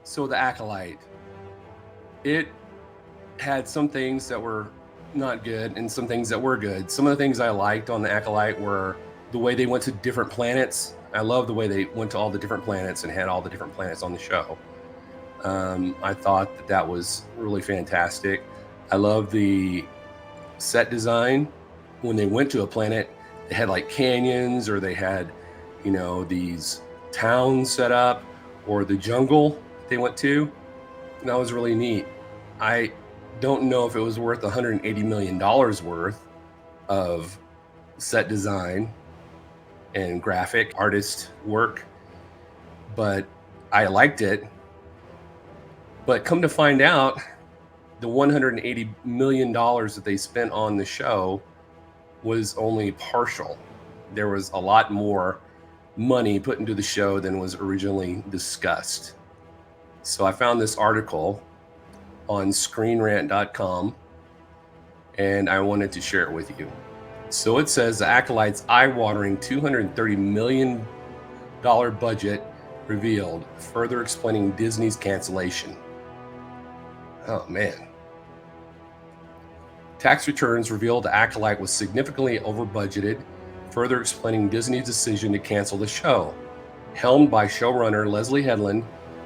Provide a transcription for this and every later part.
So the Acolyte, it had some things that were not good and some things that were good. Some of the things I liked on the Acolyte were the way they went to different planets. I love the way they went to all the different planets and had all the different planets on the show. I thought that was really fantastic. I love the set design. When they went to a planet, they had like canyons, or they had, these towns set up, or the jungle they went to. And that was really neat. I don't know if it was worth $180 million worth of set design and graphic artist work, but I liked it. But come to find out, the $180 million that they spent on the show was only partial. There was a lot more money put into the show than was originally discussed. So I found this article on screenrant.com and I wanted to share it with you. So it says the Acolyte's eye-watering $230 million budget revealed, further explaining Disney's cancellation. Oh man. Tax returns revealed the Acolyte was significantly over budgeted, further explaining Disney's decision to cancel the show. Helmed by showrunner Leslie Headland,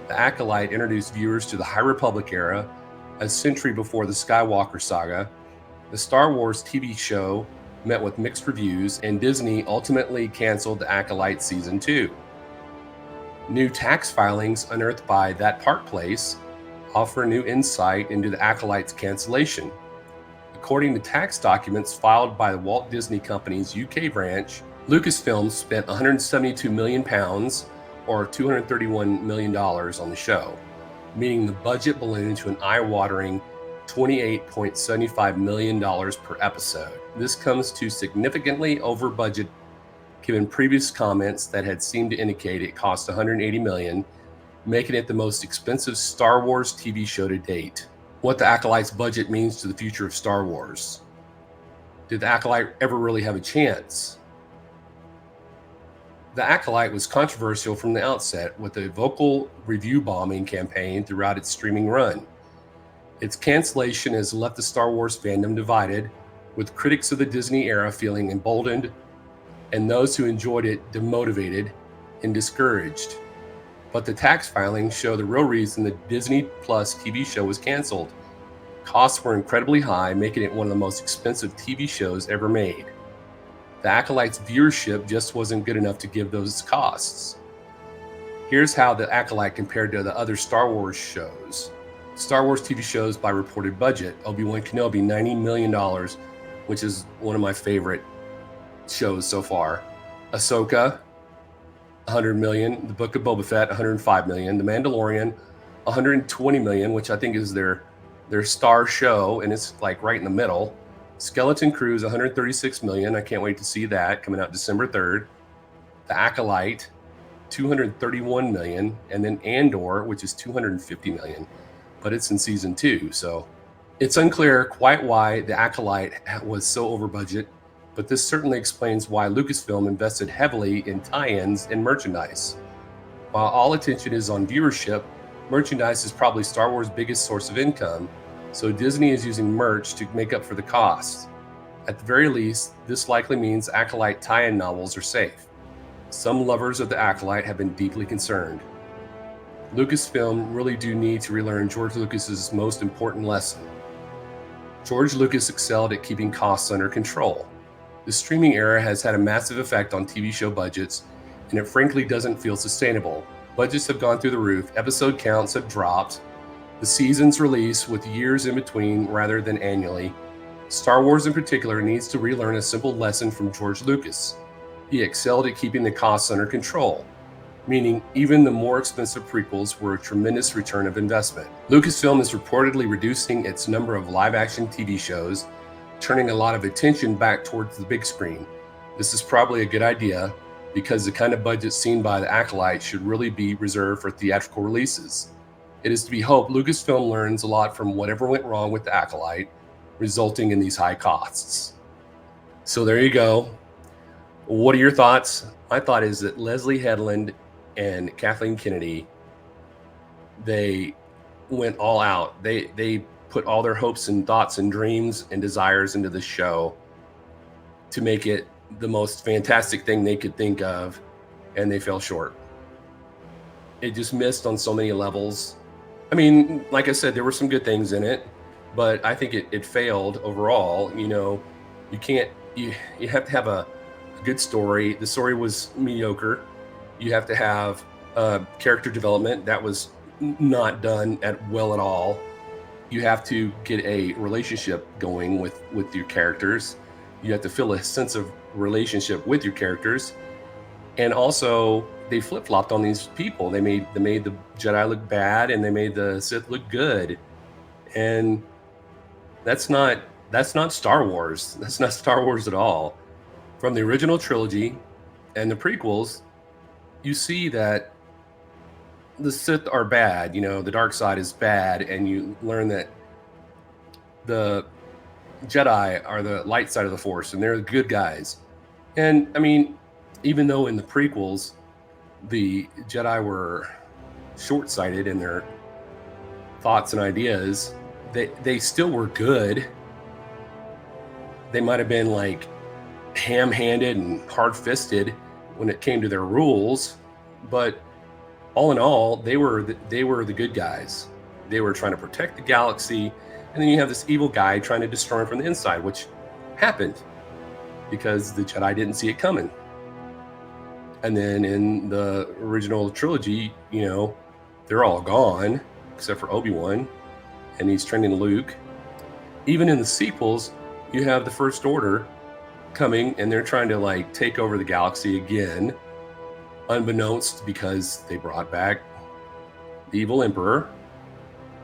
the Acolyte introduced viewers to the High Republic era, a century before the Skywalker saga. The Star Wars TV show met with mixed reviews, and Disney ultimately canceled the Acolyte Season 2. New tax filings unearthed by That Park Place offer new insight into the Acolyte's cancellation. According to tax documents filed by the Walt Disney Company's UK branch, Lucasfilm spent £172 million, or $231 million, on the show, meaning the budget ballooned to an eye-watering $28.75 million per episode. This comes to significantly over budget, given previous comments that had seemed to indicate it cost $180 million, making it the most expensive Star Wars TV show to date. What the Acolyte's budget means to the future of Star Wars. Did the Acolyte ever really have a chance? The Acolyte was controversial from the outset, with a vocal review bombing campaign throughout its streaming run. Its cancellation has left the Star Wars fandom divided, with critics of the Disney era feeling emboldened and those who enjoyed it demotivated and discouraged. But the tax filings show the real reason the Disney Plus TV show was canceled. Costs were incredibly high, making it one of the most expensive TV shows ever made. The Acolyte's viewership just wasn't good enough to give those costs. Here's how the Acolyte compared to the other Star Wars shows. Star Wars TV shows by reported budget: Obi-Wan Kenobi, $90 million, which is one of my favorite shows so far. Ahsoka, $100 million. The Book of Boba Fett, $105 million. The Mandalorian, $120 million, which I think is their star show, and it's like right in the middle. Skeleton Crew, $136 million. I can't wait to see that, coming out December 3rd. The Acolyte, $231 million, and then Andor, which is $250 million, but it's in season 2, so it's unclear quite why the Acolyte was so over budget, but this certainly explains why Lucasfilm invested heavily in tie-ins and merchandise. While all attention is on viewership, merchandise is probably Star Wars' biggest source of income, so Disney is using merch to make up for the costs. At the very least, this likely means Acolyte tie-in novels are safe. Some lovers of the Acolyte have been deeply concerned. Lucasfilm really do need to relearn George Lucas's most important lesson. George Lucas excelled at keeping costs under control. The streaming era has had a massive effect on TV show budgets, and it frankly doesn't feel sustainable. Budgets have gone through the roof, episode counts have dropped, the seasons release with years in between rather than annually. Star Wars in particular needs to relearn a simple lesson from George Lucas. He excelled at keeping the costs under control, meaning even the more expensive prequels were a tremendous return of investment. Lucasfilm is reportedly reducing its number of live-action TV shows, turning a lot of attention back towards the big screen. This is probably a good idea, because the kind of budget seen by the Acolyte should really be reserved for theatrical releases. It is to be hoped Lucasfilm learns a lot from whatever went wrong with the Acolyte, resulting in these high costs. So there you go. What are your thoughts? My thought is that Leslie Headland and Kathleen Kennedy they went all out. They put all their hopes and thoughts and dreams and desires into the show to make it the most fantastic thing they could think of, and they fell short. It just missed on so many levels. I mean, like I said, there were some good things in it, but I think it failed overall. You know, you can't you have to have a good story. The story was mediocre. You have to have character development that was not done at well at all. You have to get a relationship going with your characters. You have to feel a sense of relationship with your characters, and also they flip-flopped on these people. They made the Jedi look bad, and they made the Sith look good, and that's not Star Wars. That's not Star Wars at all. From the original trilogy and the prequels, you see that the Sith are bad. You know, the dark side is bad, and you learn that the Jedi are the light side of the Force, and they're the good guys. And I mean, even though in the prequels the Jedi were short-sighted in their thoughts and ideas, they still were good. They might have been like ham-handed and hard-fisted when it came to their rules, but all in all, they were the good guys. They were trying to protect the galaxy, and then you have this evil guy trying to destroy him from the inside, which happened because the Jedi didn't see it coming. And then in the original trilogy, you know, they're all gone except for Obi-Wan, and he's training Luke. Even in the sequels, you have the First Order coming, and they're trying to like take over the galaxy again, unbeknownst, because they brought back the evil Emperor,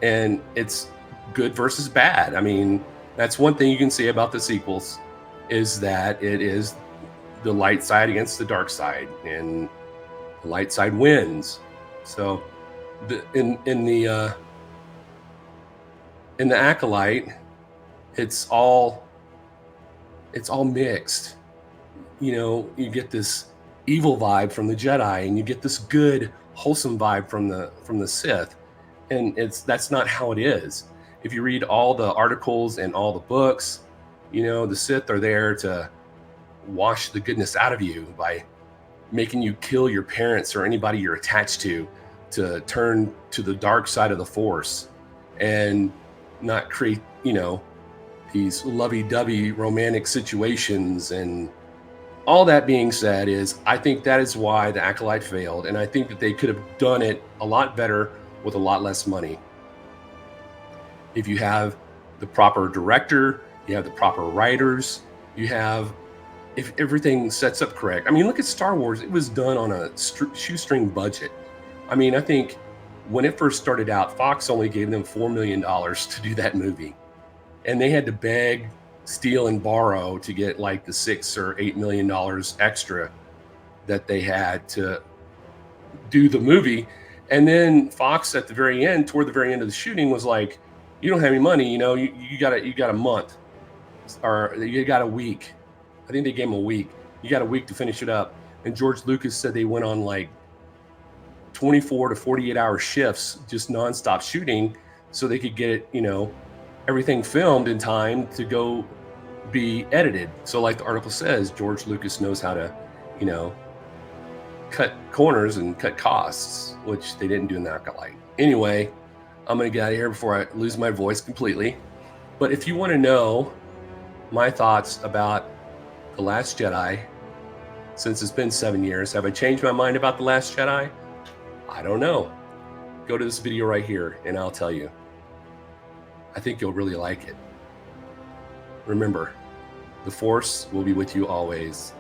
and it's good versus bad. I mean, that's one thing you can say about the sequels, is that it is the light side against the dark side, and the light side wins. So in the Acolyte, it's all mixed. You know, you get this evil vibe from the Jedi, and you get this good, wholesome vibe from the Sith, and that's not how it is. If you read all the articles and all the books, you know, the Sith are there to wash the goodness out of you by making you kill your parents or anybody you're attached to turn to the dark side of the Force, and not create, you know, these lovey-dovey romantic situations. And all that being said, is I think that is why the Acolyte failed, and I think that they could have done it a lot better with a lot less money. If you have the proper director, you have the proper writers, if everything sets up correct. I mean, look at Star Wars. It was done on a shoestring budget. I mean, I think when it first started out, Fox only gave them $4 million to do that movie, and they had to beg, steal, and borrow to get like the $6 or $8 million extra that they had to do the movie. And then Fox at the very end, toward the very end of the shooting, was like, "You don't have any money, you know, you got a month, or you got a week." I think they gave him a week. You got a week to finish it up. And George Lucas said they went on like 24 to 48 hour shifts, just nonstop shooting, so they could get, you know, everything filmed in time to go be edited. So like the article says, George Lucas knows how to, you know, cut corners and cut costs, which they didn't do in the Acolyte. Anyway, I'm going to get out of here before I lose my voice completely. But if you want to know my thoughts about The Last Jedi, since it's been 7 years, have I changed my mind about The Last Jedi? I don't know. Go to this video right here and I'll tell you. I think you'll really like it. Remember, the Force will be with you always.